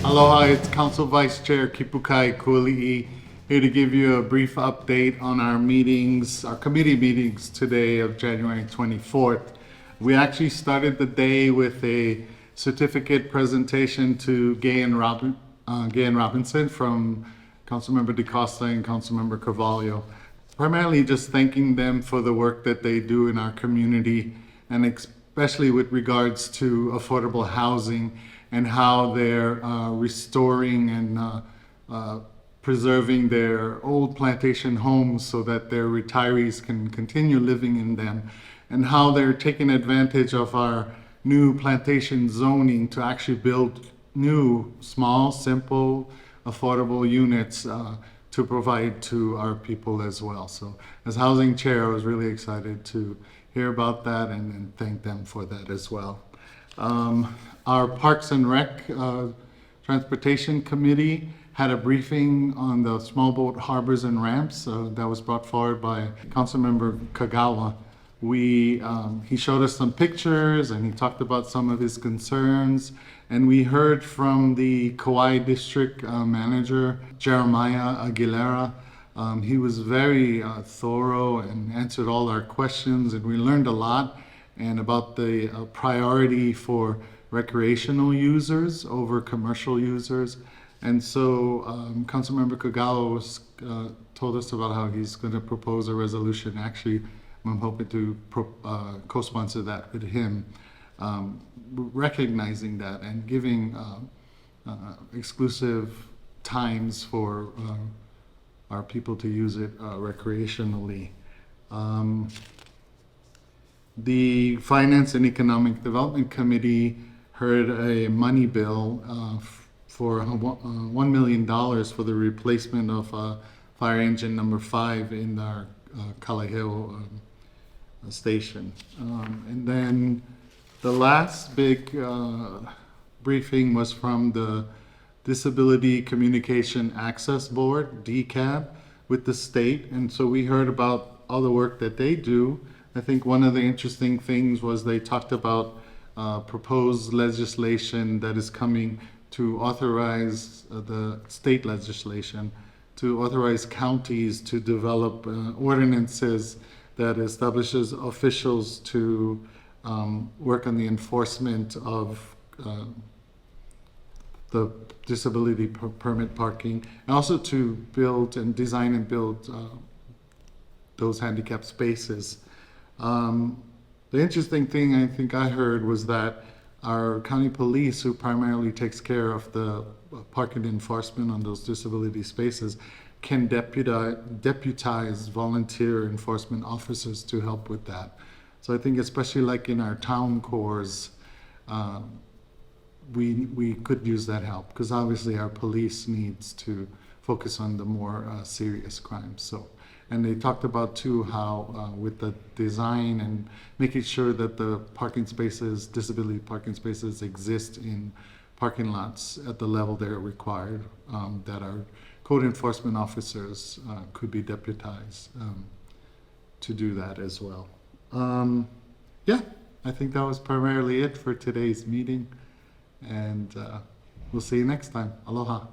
Aloha, it's Council Vice Chair Kipukai Kualiʻi here to give you a brief update on our meetings, our committee meetings today of January 24th. We actually started the day with a certificate presentation to Gay and Robinson from Councilmember DeCosta and Councilmember Carvalho. Primarily just thanking them for the work that they do in our community, and especially with regards to affordable housing and how they're restoring and preserving their old plantation homes so that their retirees can continue living in them, and how they're taking advantage of our new plantation zoning to actually build new, small, simple, affordable units to provide to our people as well. So as housing chair, I was really excited to hear about that and thank them for that as well. Our Parks and Rec Transportation Committee had a briefing on the small boat harbors and ramps that was brought forward by Councilmember Kagawa. He showed us some pictures and he talked about some of his concerns, and we heard from the Kauaʻi District Manager, Jeremiah Aguilera. He was very thorough and answered all our questions, and we learned a lot and about the priority for recreational users over commercial users. And so Councilmember Kagawa told us about how he's going to propose a resolution. Actually, I'm hoping to co-sponsor that with him, recognizing that and giving exclusive times for our people to use it recreationally. The Finance and Economic Development Committee heard a money bill for $1 million for the replacement of fire engine number 5 in our Kauaʻi station. And then the last big briefing was from the Disability Communication Access Board, DCAB, with the state. And so we heard about all the work that they do. I think one of the interesting things was they talked about proposed legislation that is coming to authorize the state legislation to authorize counties to develop ordinances that establishes officials to work on the enforcement of the disability permit parking, and also to build and design and build those handicap spaces. The interesting thing I think I heard was that our county police, who primarily takes care of the parking enforcement on those disability spaces, can deputize volunteer enforcement officers to help with that. So I think especially like in our town cores, we could use that help, because obviously our police needs to focus on the more serious crimes. So, and they talked about too how with the design and making sure that the parking spaces, disability parking spaces, exist in parking lots at the level they're required, that our code enforcement officers could be deputized to do that as well. Yeah, I think that was primarily it for today's meeting, and we'll see you next time. Aloha.